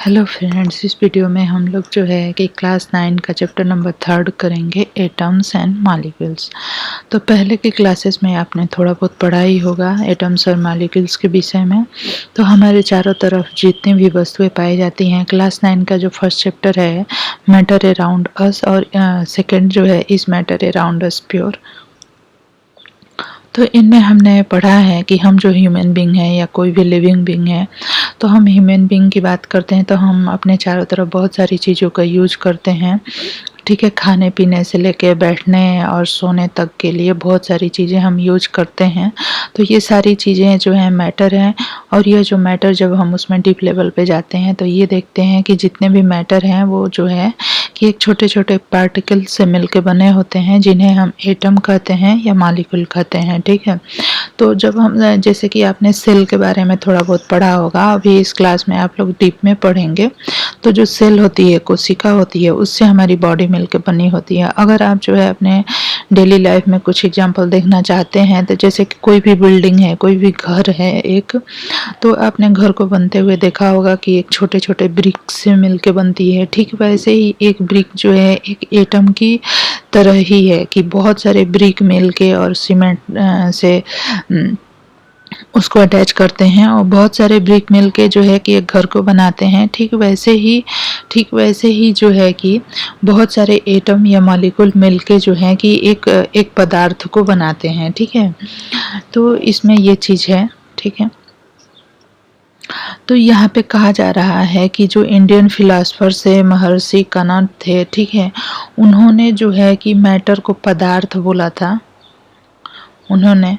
Hello friends, इस video में हम लोग जो है कि क्लास 9 का चैप्टर नंबर 3 करेंगे एटम्स एंड मॉलिक्यूल्स। तो पहले के क्लासेस में आपने थोड़ा बहुत पढ़ा ही होगा एटम्स और मॉलिक्यूल्स के विषय में। तो हमारे चारों तरफ जितनी भी वस्तुएं पाई जाती हैं, क्लास 9 का जो फर्स्ट चैप्टर है मैटर अराउंड अस और सेकंड जो है इस मैटर अराउंड अस प्योर। तो इनमें हमने पढ़ा है कि हम जो ह्यूमन बींग हैं या कोई भी लिविंग बींग है, तो हम ह्यूमन बींग की बात करते हैं तो हम अपने चारों तरफ बहुत सारी चीज़ों का यूज करते हैं। ठीक है, खाने पीने से लेके बैठने और सोने तक के लिए बहुत सारी चीज़ें हम यूज करते हैं। तो ये सारी चीज़ें जो हैं मैटर हैं, और यह जो मैटर जब हम उसमें डीप लेवल पे जाते हैं तो ये देखते हैं कि जितने भी मैटर हैं वो जो है कि एक छोटे छोटे पार्टिकल से मिलके बने होते हैं, जिन्हें हम एटम कहते हैं या मॉलिक्यूल कहते हैं। ठीक है, तो जब हम जैसे कि आपने सेल के बारे में थोड़ा बहुत पढ़ा होगा, अभी इस क्लास में आप लोग डीप में पढ़ेंगे। तो जो सेल होती है, कोशिका होती है, उससे हमारी बॉडी मिलके बनी होती है। अगर आप जो है अपने डेली लाइफ में कुछ एग्जांपल देखना चाहते हैं, तो जैसे कि कोई भी बिल्डिंग है, कोई भी घर है एक, तो आपने घर को बनते हुए देखा होगा कि एक छोटे छोटे ब्रिक से मिलके बनती है। ठीक वैसे ही एक ब्रिक जो है एक एटम की तरह ही है कि बहुत सारे ब्रिक मिलके और सीमेंट से उसको अटैच करते हैं और बहुत सारे ब्रिक मिलके जो है कि एक घर को बनाते हैं। ठीक वैसे ही जो है कि बहुत सारे एटम या मॉलिक्यूल मिलके जो है कि एक पदार्थ को बनाते हैं। ठीक है, तो इसमें ये चीज़ है। ठीक है, तो यहाँ पे कहा जा रहा है कि जो इंडियन फिलासफर से महर्षि कनट थे, ठीक है, उन्होंने जो है कि मैटर को पदार्थ बोला था। उन्होंने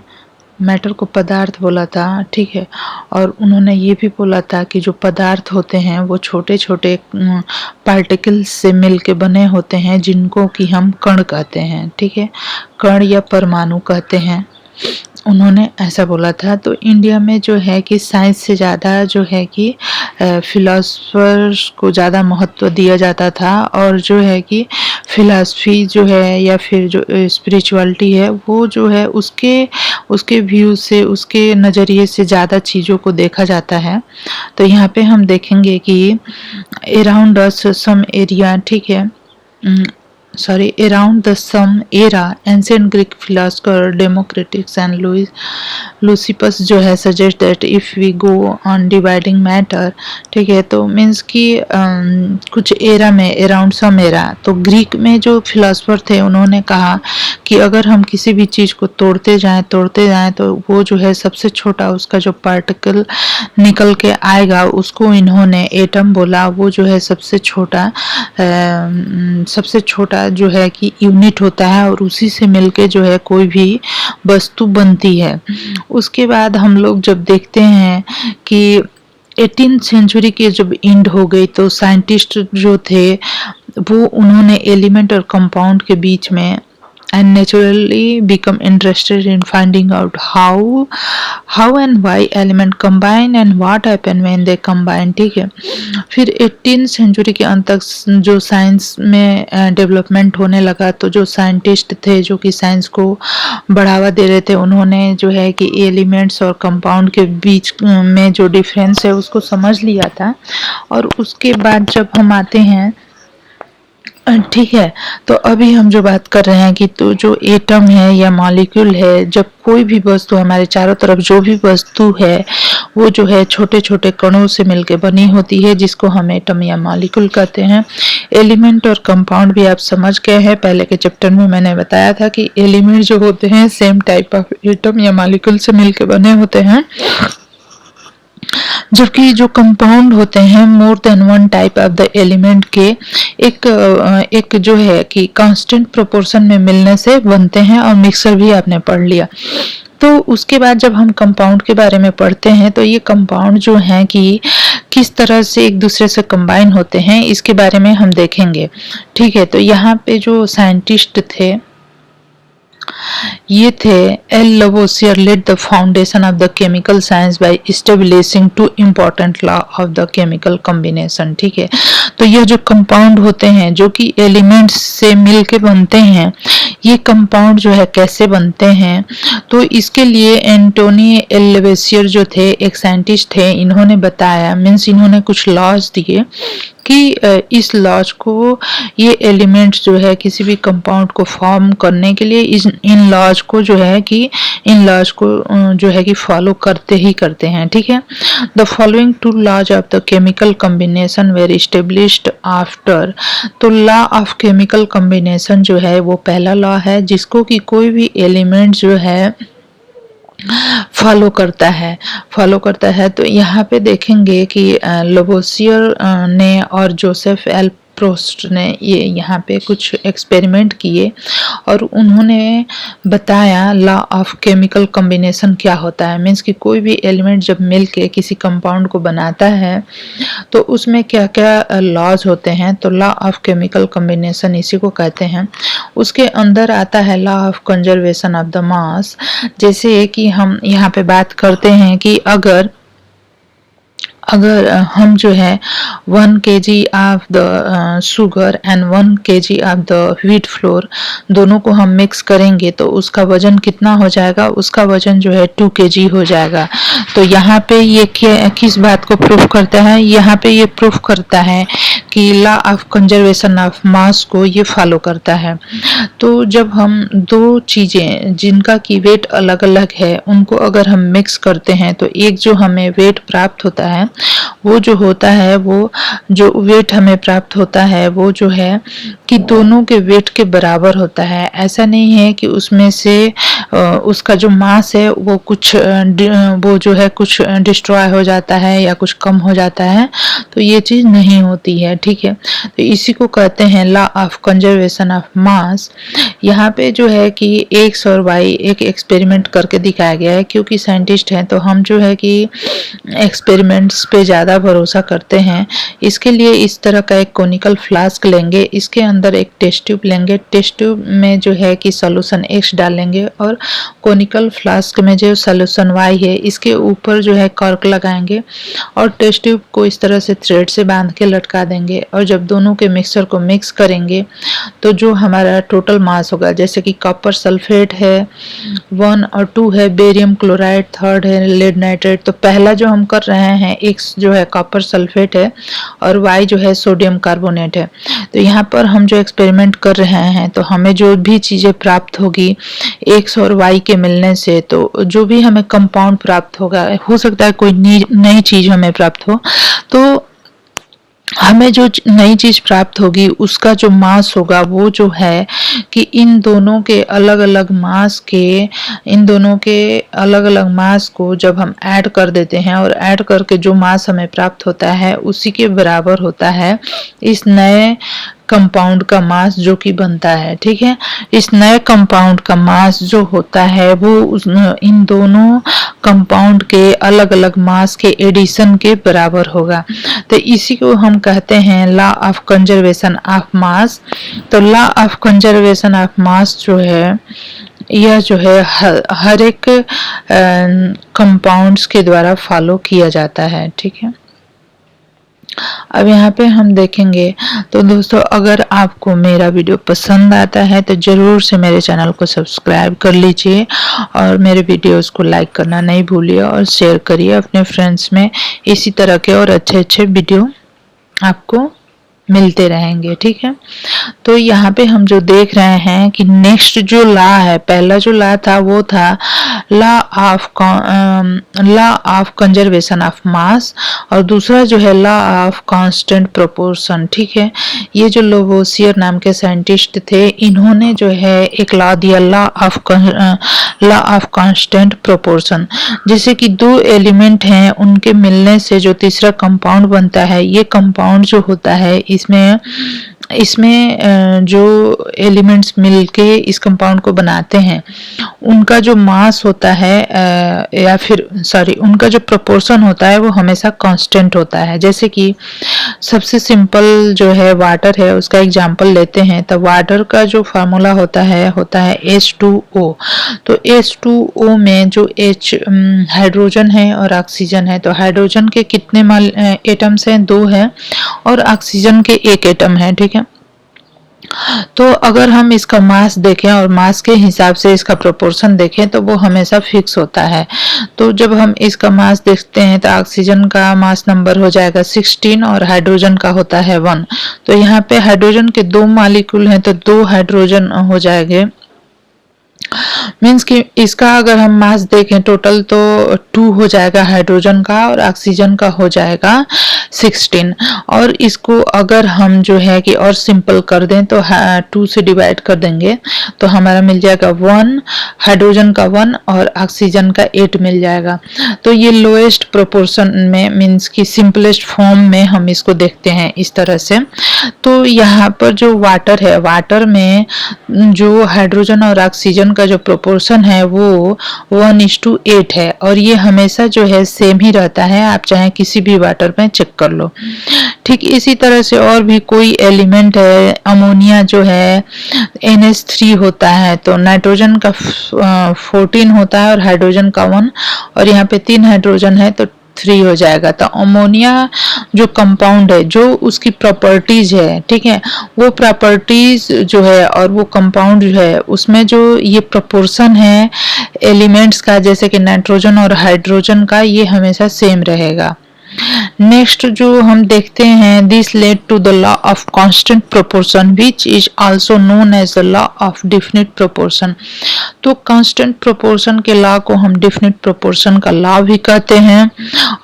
मैटर को पदार्थ बोला था। ठीक है, और उन्होंने ये भी बोला था कि जो पदार्थ होते हैं वो छोटे छोटे पार्टिकल्स से मिलके बने होते हैं, जिनको कि हम कण कहते हैं। ठीक है, कण या परमाणु कहते हैं, उन्होंने ऐसा बोला था। तो इंडिया में जो है कि साइंस से ज़्यादा जो है कि फिलोसफर्स को ज़्यादा महत्व दिया जाता था, और जो है कि फिलॉसफी जो है या फिर जो स्पिरिचुअलिटी है वो जो है उसके व्यू से, उसके नज़रिए से ज़्यादा चीज़ों को देखा जाता है। तो यहाँ पे हम देखेंगे कि अराउंड अस सम एरिया, ठीक है, around the some era ancient Greek philosopher Democritus and Leucippus जो है suggest that if we go on dividing matter, ठीक है, तो मीन्स कि कुछ एरा में अराउंड सम एरा, तो ग्रीक में जो फिलोसफर थे उन्होंने कहा कि अगर हम किसी भी चीज़ को तोड़ते जाएं तो वो जो है सबसे छोटा उसका जो पार्टिकल निकल के आएगा उसको इन्होंने एटम बोला। वो जो है सबसे छोटा जो है कि यूनिट होता है, और उसी से मिलके जो है कोई भी वस्तु बनती है। उसके बाद हम लोग जब देखते हैं कि 18th सेंचुरी के जब एंड हो गई, तो साइंटिस्ट जो थे वो उन्होंने एलिमेंट और कंपाउंड के बीच में and naturally become interested in finding out how and why element combine and what happen when they combine। ठीक है, फिर 18th सेंचुरी के अंत तक जो साइंस में डेवलपमेंट होने लगा, तो जो साइंटिस्ट थे जो कि साइंस को बढ़ावा दे रहे थे, उन्होंने जो है कि एलिमेंट्स और कंपाउंड के बीच में जो डिफरेंस है उसको समझ लिया था। और उसके बाद जब हम आते हैं, ठीक है, तो अभी हम जो बात कर रहे हैं कि तो जो एटम है या मॉलिक्यूल है, जब कोई भी वस्तु हमारे चारों तरफ जो भी वस्तु है वो जो है छोटे छोटे कणों से मिलकर बनी होती है, जिसको हम एटम या मॉलिक्यूल कहते हैं। एलिमेंट और कंपाउंड भी आप समझ गए हैं, पहले के चैप्टर में मैंने बताया था कि एलिमेंट जो होते हैं सेम टाइप ऑफ एटम या मॉलिक्यूल से मिलकर बने होते हैं, जबकि जो कंपाउंड होते हैं more than one type of the element के एक जो है कि कांस्टेंट प्रोपोर्शन में मिलने से बनते हैं। और मिक्सर भी आपने पढ़ लिया। तो उसके बाद जब हम कंपाउंड के बारे में पढ़ते हैं, तो ये कंपाउंड जो हैं कि किस तरह से एक दूसरे से कंबाइन होते हैं, इसके बारे में हम देखेंगे। ठीक है, तो यहाँ पे जो साइंटिस्ट थे ये थे L Lavoisier laid the foundation of the chemical science by establishing two important law of the chemical combination. ठीक है, तो यह जो कंपाउंड होते हैं जो कि एलिमेंट्स से मिलके बनते हैं, ये कंपाउंड जो है कैसे बनते हैं, तो इसके लिए एंटोनी एल लेवेसियर जो थे, एक साइंटिस्ट थे, इन्होंने बताया, मीन्स इन्होंने कुछ लॉज दिए कि इस लॉज को, ये एलिमेंट्स जो है किसी भी कंपाउंड को फॉर्म करने के लिए इन लॉज को जो है कि इन लॉज को जो है कि फॉलो करते ही करते हैं, ठीक है। The following two laws of the chemical combination were established after, तो लॉ ऑफ केमिकल कॉम्बिनेशन जो है वो पहला लॉ है जिसको कि कोई भी एलिमेंट जो है फॉलो करता है। तो यहाँ पे देखेंगे कि लोबोसियर ने और जोसेफ एल प्रोस्ट ने ये यहाँ पे कुछ एक्सपेरिमेंट किए और उन्होंने बताया लॉ ऑफ केमिकल कॉम्बिनेशन क्या होता है। मीन्स कि कोई भी एलिमेंट जब मिलके किसी कंपाउंड को बनाता है तो उसमें क्या क्या लॉज होते हैं, तो लॉ ऑफ केमिकल कॉम्बिनेशन इसी को कहते हैं। उसके अंदर आता है law of conservation of the mass, जैसे कि हम यहाँ पे बात करते हैं कि अगर हम जो है 1 kg of the sugar and 1 kg of the wheat flour दोनों को हम मिक्स करेंगे तो उसका वजन कितना हो जाएगा, उसका वजन जो है 2 kg हो जाएगा। तो यहाँ पे ये किस बात को प्रूफ करता है, यहाँ पे ये प्रूफ करता है कि लॉ ऑफ कंजर्वेशन ऑफ मास को ये फॉलो करता है। तो जब हम दो चीज़ें जिनका की वेट अलग अलग है उनको अगर हम मिक्स करते हैं तो एक जो हमें वेट प्राप्त होता है वो जो होता है, वो जो वेट हमें प्राप्त होता है वो जो है कि दोनों के वेट के बराबर होता है। ऐसा नहीं है कि उसमें से उसका जो मास है वो कुछ वो जो है कुछ डिस्ट्रॉय हो जाता है या कुछ कम हो जाता है, तो ये चीज़ नहीं होती है, ठीक है। तो इसी को कहते हैं लॉ ऑफ कंजर्वेशन ऑफ मास। यहाँ पे जो है कि एक्स और वाई एक एक्सपेरिमेंट करके दिखाया गया है, क्योंकि साइंटिस्ट हैं तो हम जो है कि एक्सपेरिमेंट्स पे ज़्यादा भरोसा करते हैं। इसके लिए इस तरह का एक कोनिकल फ्लास्क लेंगे, इसके अंदर एक टेस्ट ट्यूब लेंगे, टेस्ट ट्यूब में जो है कि सॉल्यूशन एक्स डालेंगे और कोनिकल फ्लास्क में जो सॉल्यूशन वाई है इसके ऊपर जो है कॉर्क लगाएंगे और टेस्ट ट्यूब को इस तरह से थ्रेड से बांध के लटका देंगे। और जब दोनों के मिक्सचर को मिक्स करेंगे तो जो हमारा टोटल मास होगा, जैसे कि कॉपर सल्फेट है 1 और 2 है, बेरियम क्लोराइड 3rd है, लेड नाइट्रेट। तो पहला जो हम कर रहे हैं एक्स जो है कॉपर सल्फेट है और वाई जो है सोडियम कार्बोनेट है। तो यहाँ पर हम जो एक्सपेरिमेंट कर रहे हैं तो हमें जो भी चीज़ें प्राप्त होगी एक्स और वाई के मिलने से, तो जो भी हमें कंपाउंड प्राप्त होगा, हो सकता है कोई नई चीज़ हमें प्राप्त हो, तो हमें जो नई चीज प्राप्त होगी उसका जो मास होगा वो जो है कि इन दोनों के अलग अलग मास को जब हम ऐड कर देते हैं और ऐड करके जो मास हमें प्राप्त होता है उसी के बराबर होता है इस नए कंपाउंड का मास जो कि बनता है, ठीक है। इस नए कंपाउंड का मास जो होता है वो इन दोनों कंपाउंड के अलग अलग मास के एडिशन के बराबर होगा। तो इसी को हम कहते हैं law of conservation of mass. तो law of conservation of mass जो है यह जो है हर एक कंपाउंड्स के द्वारा फॉलो किया जाता है, ठीक है। अब यहाँ पे हम देखेंगे तो दोस्तों, अगर आपको मेरा वीडियो पसंद आता है तो ज़रूर से मेरे चैनल को सब्सक्राइब कर लीजिए और मेरे वीडियोस को लाइक करना नहीं भूलिए और शेयर करिए अपने फ्रेंड्स में। इसी तरह के और अच्छे अच्छे वीडियो आपको मिलते रहेंगे, ठीक है। तो यहाँ पे हम जो देख रहे हैं कि नेक्स्ट जो लॉ है, पहला जो लॉ था वो था लॉ ऑफ कंजर्वेशन ऑफ मास और दूसरा जो है लॉ ऑफ कांस्टेंट प्रोपोर्शन, ठीक है। ये जो लोवोसियर नाम के साइंटिस्ट थे इन्होंने जो है एक लॉ दिया लॉ ऑफ कांस्टेंट प्रोपोर्शन, जैसे कि दो एलिमेंट हैं उनके मिलने से जो तीसरा कंपाउंड बनता है, ये कंपाउंड जो होता है इसमें जो एलिमेंट्स मिलके इस कंपाउंड को बनाते हैं उनका जो मास होता है या फिर उनका जो प्रोपोर्शन होता है वो हमेशा कांस्टेंट होता है। जैसे कि सबसे सिंपल जो है वाटर है, उसका एग्जांपल लेते हैं तो वाटर का जो फार्मूला होता है H2O। तो H2O में जो H हाइड्रोजन है और ऑक्सीजन है, तो हाइड्रोजन के कितने एटम्स हैं, 2 है और ऑक्सीजन के 1 एटम है, ठीक है। तो अगर हम इसका मास देखें और मास के हिसाब से इसका प्रोपोर्शन देखें तो वो हमेशा फिक्स होता है। तो जब हम इसका मास देखते हैं तो ऑक्सीजन का मास नंबर हो जाएगा 16 और हाइड्रोजन का होता है 1। तो यहाँ पे हाइड्रोजन के 2 मॉलिक्यूल हैं तो 2 हाइड्रोजन हो जाएंगे। मीन्स कि इसका अगर हम मास देखें टोटल तो 2 हो जाएगा हाइड्रोजन का और ऑक्सीजन का हो जाएगा 16। और इसको अगर हम जो है कि और सिंपल कर दें तो 2 से डिवाइड कर देंगे तो हमारा मिल जाएगा 1, हाइड्रोजन का 1 और ऑक्सीजन का 8 मिल जाएगा। तो ये लोएस्ट प्रोपोर्शन में मीन्स कि सिंपलेस्ट फॉर्म में हम इसको देखते हैं इस तरह से। तो यहाँ पर जो वाटर है, वाटर में जो हाइड्रोजन और ऑक्सीजन का जो प्रोपोर्शन है वो 1:8 है और ये हमेशा जो है सेम ही रहता है, आप चाहे किसी भी वाटर में चेक कर लो। ठीक इसी तरह से और भी कोई एलिमेंट है, अमोनिया जो है NH3 होता है तो नाइट्रोजन का 14 होता है और हाइड्रोजन का 1 और यहाँ पे 3 हाइड्रोजन है तो 3 हो जाएगा। तो अमोनिया जो कंपाउंड है, जो उसकी प्रॉपर्टीज है, ठीक है, वो प्रॉपर्टीज जो है और वो कंपाउंड जो है उसमें जो ये प्रोपोर्शन है एलिमेंट्स का, जैसे कि नाइट्रोजन और हाइड्रोजन का, ये हमेशा सेम रहेगा। नेक्स्ट जो हम देखते हैं, this led to the law of constant proportion which is also known as the law of definite proportion. तो कांस्टेंट प्रोपोर्शन के लॉ को हम डेफिनिट प्रोपोर्शन का लॉ भी कहते हैं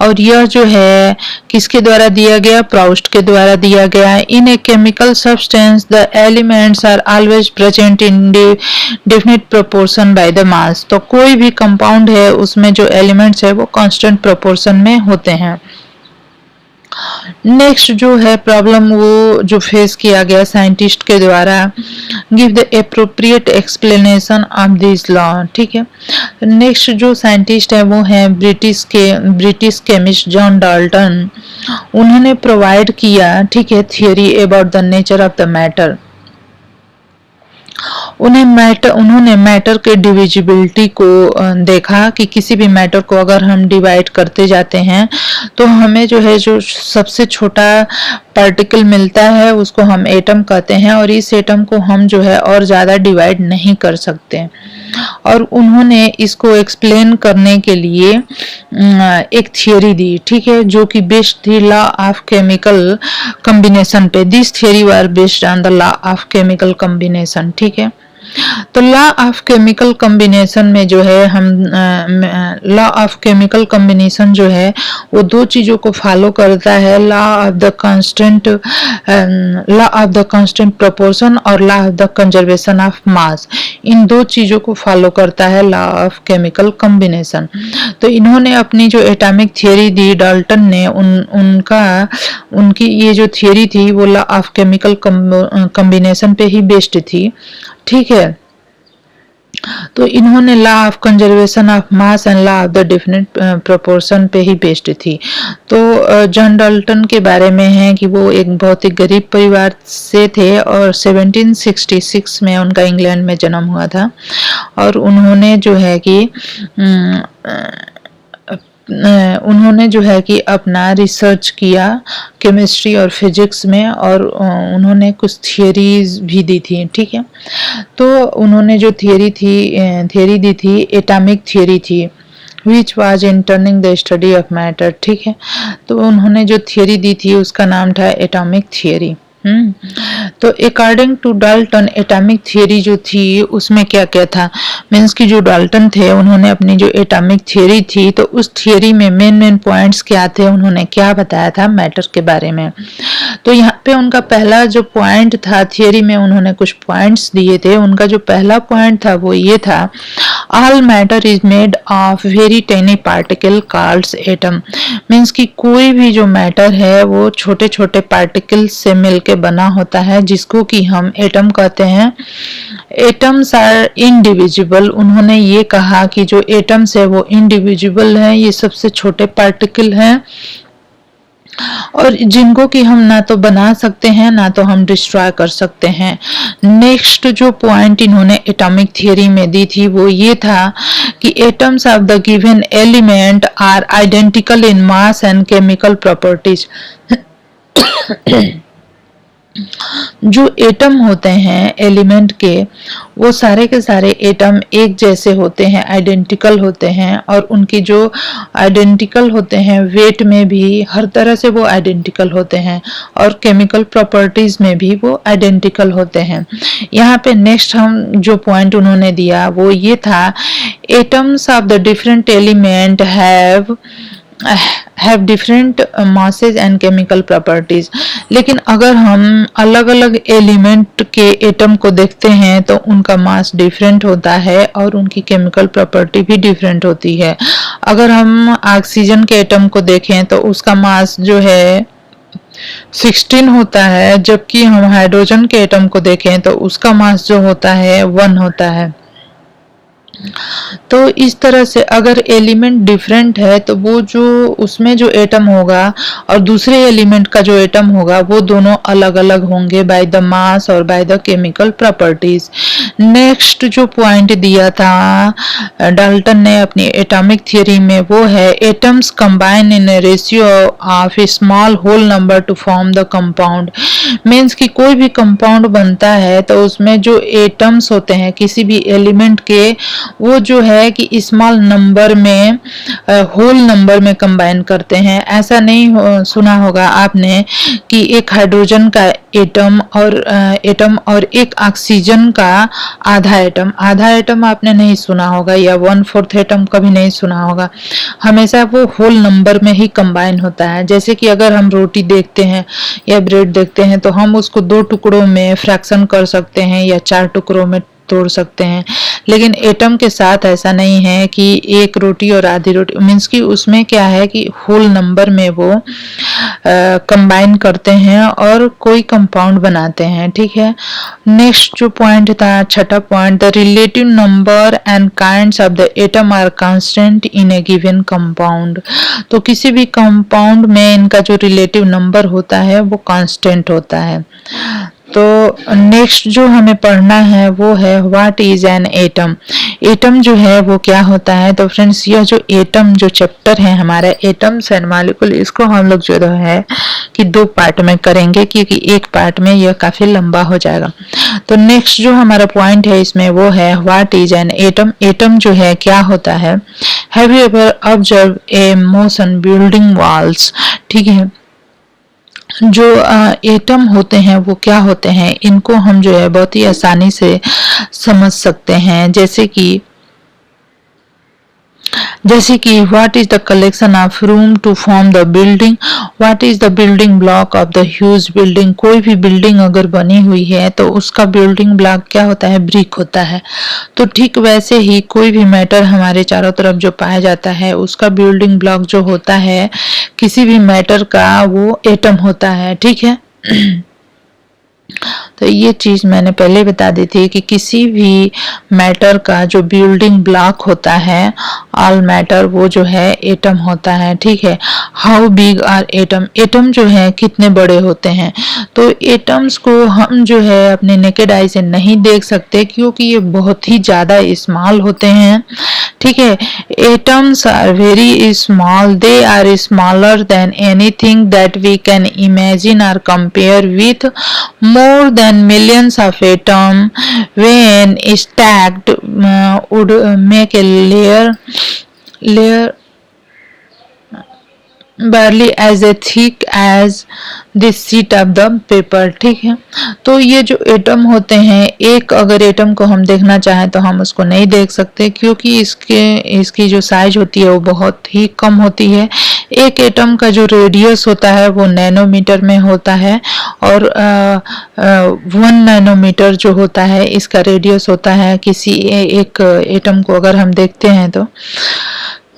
और यह जो है किसके द्वारा दिया गया, प्राउस्ट के द्वारा दिया गया। In a chemical substance the elements are always present in definite proportion by the mass. तो कोई भी कंपाउंड है उसमें जो एलिमेंट्स है वो कांस्टेंट प्रोपोर्शन में होते हैं। नेक्स्ट जो है प्रॉब्लम वो जो फेस किया गया साइंटिस्ट के द्वारा, give the appropriate explanation of this law. ठीक है, नेक्स्ट जो साइंटिस्ट है वो है ब्रिटिश केमिस्ट जॉन डाल्टन। उन्होंने प्रोवाइड किया, ठीक है, theory about the nature of the matter. उन्होंने मैटर के डिविजिबिलिटी को देखा कि किसी भी मैटर को अगर हम डिवाइड करते जाते हैं तो हमें जो है जो सबसे छोटा पार्टिकल मिलता है उसको हम एटम कहते हैं और इस एटम को हम जो है और ज़्यादा डिवाइड नहीं कर सकते। और उन्होंने इसको एक्सप्लेन करने के लिए एक थियरी दी, ठीक है, जो कि बेस्ड थी लॉ ऑफ केमिकल कॉम्बिनेशन पे। This theory were based on the law of chemical combination. ठीक है, तो लॉ ऑफ केमिकल कॉम्बिनेशन में जो है हम लॉ ऑफ केमिकल कॉम्बिनेशन जो है वो दो चीजों को फॉलो करता है, law of the constant proportion और law of the conservation of mass. इन दो चीजों को फॉलो करता है लॉ ऑफ केमिकल कॉम्बिनेशन। तो इन्होंने अपनी जो एटॉमिक थियरी दी, डाल्टन ने उनकी ये जो थियरी थी वो लॉ ऑफ केमिकल कॉम्बिनेशन पे ही बेस्ड थी। ठीक है, तो इन्होंने law of conservation of mass and law of the definite proportion पे ही बेस्ड थी। तो जॉन डाल्टन के बारे में है कि वो एक बहुत ही गरीब परिवार से थे और 1766 में उनका इंग्लैंड में जन्म हुआ था और उन्होंने जो है कि अपना रिसर्च किया केमिस्ट्री और फिजिक्स में और उन्होंने कुछ थियरीज भी दी थी। ठीक है, तो उन्होंने जो थियरी दी थी एटॉमिक थियरी थी which was in turning the study of matter. ठीक है, तो उन्होंने जो थियरी दी थी उसका नाम था एटॉमिक थियरी। तो according to Dalton atomic theory जो थी उसमें क्या क्या था, मीन्स कि जो डाल्टन थे उन्होंने अपनी जो एटॉमिक थियरी थी तो उस थियरी में मेन पॉइंट्स क्या थे, उन्होंने क्या बताया था मैटर के बारे में। तो यहाँ पे उनका पहला जो पॉइंट था, थियरी में उन्होंने कुछ पॉइंट्स दिए थे। उनका जो पहला पॉइंट था वो ये था, all matter is made of very tiny particle called atom. Means कि कोई भी जो मैटर है वो छोटे छोटे पार्टिकल से मिलकर बना होता है जिसको कि हम एटम कहते हैं। Atoms are indivisible. उन्होंने ये कहा कि जो एटम्स है वो इनडिविजिबल है, ये सबसे छोटे पार्टिकल हैं और जिनको कि हम ना तो बना सकते हैं ना तो हम डिस्ट्रॉय कर सकते हैं। नेक्स्ट जो पॉइंट इन्होंने एटॉमिक थियरी में दी थी वो ये था कि atoms of the given element are identical in mass and chemical properties. जो एटम होते हैं एलिमेंट के, वो सारे के सारे एटम एक जैसे होते हैं, आइडेंटिकल होते हैं, और उनकी जो आइडेंटिकल होते हैं वेट में भी हर तरह से वो आइडेंटिकल होते हैं, और केमिकल प्रॉपर्टीज में भी वो आइडेंटिकल होते हैं। यहाँ पे नेक्स्ट हम जो पॉइंट उन्होंने दिया वो ये था, atoms of the different element have different masses and chemical properties. लेकिन अगर हम अलग अलग एलिमेंट के एटम को देखते हैं तो उनका मास डिफरेंट होता है और उनकी केमिकल प्रॉपर्टी भी डिफरेंट होती है। अगर हम ऑक्सीजन के एटम को देखें तो उसका मास जो है 16 होता है, जबकि हम हाइड्रोजन के एटम को देखें तो उसका मास जो होता है 1 होता है। तो इस तरह से अगर एलिमेंट डिफरेंट है तो वो जो उसमें जो एटम होगा और दूसरे एलिमेंट का जो एटम होगा वो दोनों अलग अलग होंगे बाय द मास और by the chemical properties. Next जो पॉइंट दिया था डाल्टन ने अपनी एटॉमिक थ्योरी में वो है, atoms combine in a ratio of a small whole number to form the compound. Means कि कोई भी कंपाउंड बनता है तो उसमें जो एटम्स होते हैं किसी भी एलिमेंट के, वो जो है कि स्मॉल नंबर में होल नंबर में कंबाइन करते हैं। ऐसा नहीं सुना होगा आपने कि एक हाइड्रोजन का एटम और एक ऑक्सीजन का आधा एटम आपने नहीं सुना होगा, या 1/4 एटम कभी नहीं सुना होगा। हमेशा वो होल नंबर में ही कंबाइन होता है। जैसे कि अगर हम रोटी देखते हैं या ब्रेड देखते हैं तो हम उसको 2 टुकड़ों में फ्रैक्शन कर सकते हैं या 4 टुकड़ों में तोड़ सकते हैं, लेकिन एटम के साथ ऐसा नहीं है कि एक रोटी और आधी रोटी, मीन्स कि उसमें क्या है कि होल नंबर में वो कंबाइन करते हैं और कोई कंपाउंड बनाते हैं। ठीक है, नेक्स्ट जो पॉइंट था छठा point, the relative number and kinds of the atom are constant in a given compound. तो किसी भी कंपाउंड में इनका जो रिलेटिव नंबर होता है वो कांस्टेंट होता है। तो नेक्स्ट जो हमें पढ़ना है वो है what is an atom. Atom जो है वो क्या होता है। तो फ्रेंड्स यह जो एटम जो चैप्टर है हमारा एटम्स एंड मॉलिक्यूल, इसको हम लोग जो है कि 2 पार्ट में करेंगे क्योंकि एक पार्ट में यह काफी लंबा हो जाएगा। तो नेक्स्ट जो हमारा पॉइंट है इसमें वो है what is an atom. Atom जो है क्या होता है। Have you ever observe a motion building walls. ठीक है, जो एटम होते हैं वो क्या होते हैं, इनको हम जो है बहुत ही आसानी से समझ सकते हैं। जैसे कि what is the collection of room to form the building, what is the building block of the huge building. कोई भी बिल्डिंग अगर बनी हुई है तो उसका बिल्डिंग ब्लॉक क्या होता है, ब्रिक होता है। तो ठीक वैसे ही कोई भी मैटर हमारे चारों तरफ जो पाया जाता है उसका बिल्डिंग ब्लॉक जो होता है किसी भी मैटर का वो एटम होता है। ठीक है तो ये चीज मैंने पहले बता दी थी कि किसी भी मैटर का जो बिल्डिंग ब्लॉक होता है ऑल मैटर वो जो है एटम होता है। ठीक है, how big are atom, atom जो है कितने बड़े होते हैं। तो एटम्स को हम जो है अपने नेकेड आई से नहीं देख सकते क्योंकि ये बहुत ही ज्यादा स्मॉल होते हैं। ठीक है, atoms are very small, they are smaller than anything that we can imagine और compare with more than millions of atoms when stacked would make a layer barely as thick as the sheet of the paper। ठीक है, तो ये जो atom होते हैं एक अगर एटम को हम देखना चाहें तो हम उसको नहीं देख सकते क्योंकि इसकी जो साइज होती है वो बहुत ही कम होती है। एक एटम का जो रेडियस होता है वो नैनोमीटर में होता है और 1 नैनोमीटर जो होता है इसका रेडियस होता है किसी एक एटम को अगर हम देखते हैं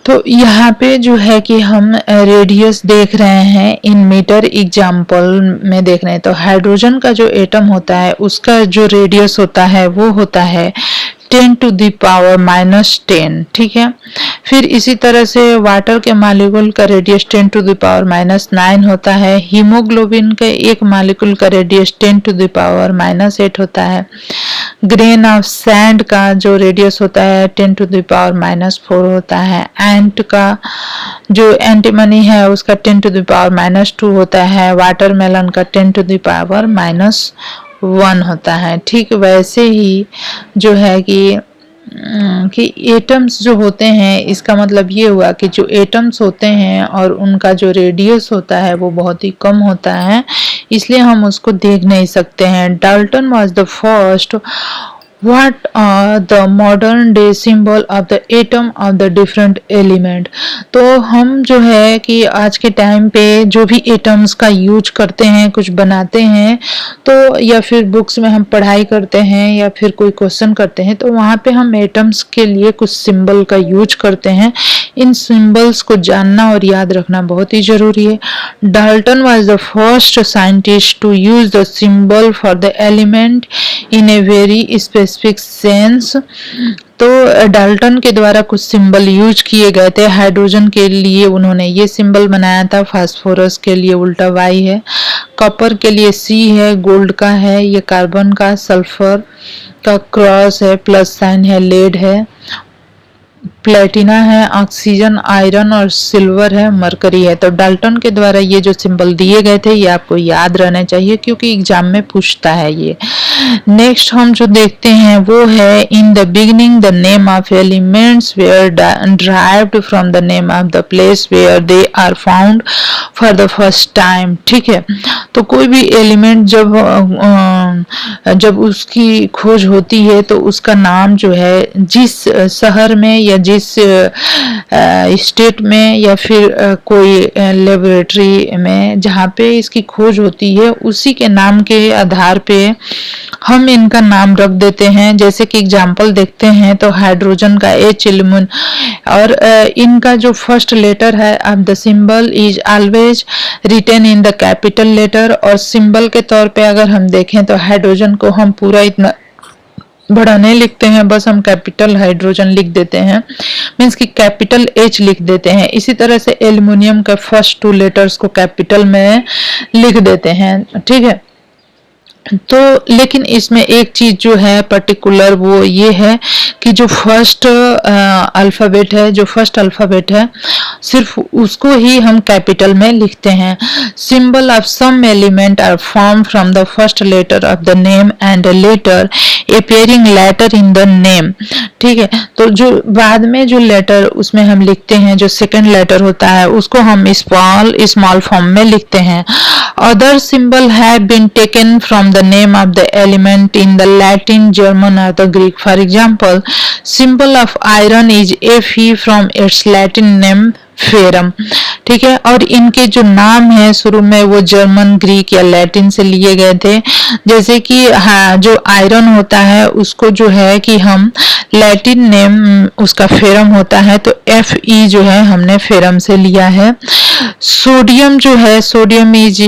तो यहाँ पे जो है कि हम रेडियस देख रहे हैं इन मीटर एग्जाम्पल में देख रहे हैं। तो हाइड्रोजन का जो एटम होता है उसका जो रेडियस होता है वो होता है 10 to the power -10, ठीक है। फिर इसी तरह से वाटर के मालिक्यूल का रेडियस 10 to the power -9 होता है। हीमोग्लोबिन के एक मालिक्यूल का रेडियस 10 to the power -8 होता है। ग्रेन ऑफ सैंड का जो रेडियस होता है 10 to the power -4 होता है। एंट का जो एंटीमनी है उसका 10 to the power -2 होता है। वाटरमेलन का 10 to the power -1 होता है। ठीक वैसे ही जो है कि एटम्स जो होते हैं, इसका मतलब ये हुआ कि जो एटम्स होते हैं और उनका जो रेडियस होता है वो बहुत ही कम होता है, इसलिए हम उसको देख नहीं सकते हैं। Dalton was the first what are the modern day symbol of the atom of the different element। तो हम जो है कि आज के टाइम पे जो भी एटम्स का यूज करते हैं, कुछ बनाते हैं, तो या फिर बुक्स में हम पढ़ाई करते हैं या फिर कोई क्वेश्चन करते हैं, तो वहाँ पे हम एटम्स के लिए कुछ सिंबल का यूज करते हैं। इन सिंबल्स को जानना और याद रखना बहुत ही जरूरी है। Dalton was the first scientist to use the symbol for the element in a very specific sense. तो डाल्टन के द्वारा कुछ सिंबल यूज किए गए थे। हाइड्रोजन के लिए उन्होंने ये सिंबल बनाया था, फास्फोरस के लिए उल्टा Y है, कॉपर के लिए C है, गोल्ड का है, ये कार्बन का, सल्फर का क्रॉस है, प्लस साइन है, लेड है, प्लेटिना है, ऑक्सीजन, आयरन और सिल्वर है, मरकरी है। तो डाल्टन के द्वारा ये जो सिंबल दिए गए थे ये आपको याद रहना चाहिए क्योंकि एग्जाम में पूछता है ये। नेक्स्ट हम जो देखते हैं वो है in the beginning the name of elements were derived from the name of the place where they are found for the first time. ठीक है, तो कोई भी एलिमेंट जब उसकी खोज होती है तो उसका नाम जो है जिस शहर में या जिस स्टेट में या फिर कोई लेबोरेटरी में जहाँ पे इसकी खोज होती है उसी के नाम के आधार पे हम इनका नाम रख देते हैं। जैसे कि एग्जांपल देखते हैं तो हाइड्रोजन का H एलिमेंट और इनका जो फर्स्ट लेटर है of the symbol is always written in the capital letter. और सिंबल के तौर पे अगर हम देखें तो हाइड्रोजन को हम पूरा इतना बड़ा नहीं लिखते हैं, बस हम कैपिटल हाइड्रोजन लिख देते हैं, मीन्स कि कैपिटल H लिख देते हैं। इसी तरह से एल्युमिनियम का फर्स्ट 2 लेटर्स को कैपिटल में लिख देते हैं। ठीक है, तो लेकिन इसमें एक चीज जो है पर्टिकुलर वो ये है कि जो फर्स्ट अल्फाबेट है, जो फर्स्ट अल्फाबेट है सिर्फ उसको ही हम कैपिटल में लिखते हैं। Symbol of some element are form from the first letter of the name and letter appearing letter in the name. ठीक है, तो जो बाद में जो लेटर उसमें हम लिखते हैं, जो सेकंड लेटर होता है उसको हम स्मॉल फॉर्म में लिखते हैं। Other symbol have been taken from the name of the element in the Latin, German or the Greek. For example, symbol of iron is Fe from its Latin name ferrum. ठीक है, और इनके जो नाम है शुरू में वो जर्मन, ग्रीक या लैटिन से लिए गए थे। जैसे कि हाँ, जो आयरन होता है उसको जो है कि हम लैटिन नेम उसका फेरम होता है, तो Fe जो है हमने फेरम से लिया है। सोडियम जो है, sodium is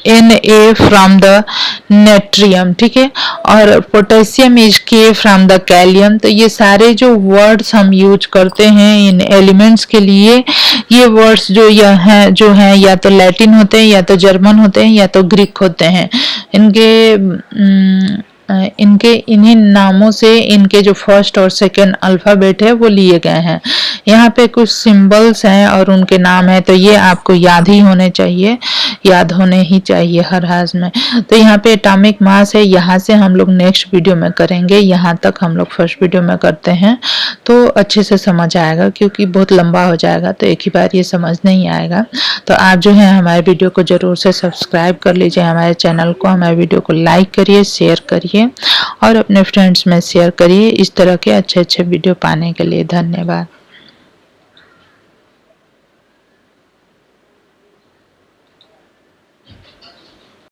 Na from the natrium. ठीक है, और potassium is K from the kalium. तो ये सारे जो वर्ड्स हम यूज करते हैं इन एलिमेंट्स के लिए, ये वर्ड्स जो हैं या तो लैटिन होते हैं या तो जर्मन होते हैं या तो ग्रीक होते हैं। इनके इन्हीं नामों से इनके जो फर्स्ट और सेकंड अल्फाबेट है वो लिए गए हैं। यहाँ पे कुछ सिंबल्स हैं और उनके नाम है, तो ये आपको याद ही होने चाहिए, याद होने ही चाहिए हर हाल में। तो यहाँ पे एटॉमिक मास है, यहाँ से हम लोग नेक्स्ट वीडियो में करेंगे, यहाँ तक हम लोग फर्स्ट वीडियो में करते हैं तो अच्छे से समझ आएगा, क्योंकि बहुत लंबा हो जाएगा तो एक ही बार ये समझ नहीं आएगा। तो आप जो है हमारे वीडियो को जरूर से सब्सक्राइब कर लीजिए, हमारे चैनल को, हमारे वीडियो को लाइक करिए, शेयर करिए और अपने फ्रेंड्स में शेयर करिए इस तरह के अच्छे अच्छे वीडियो पाने के लिए। धन्यवाद।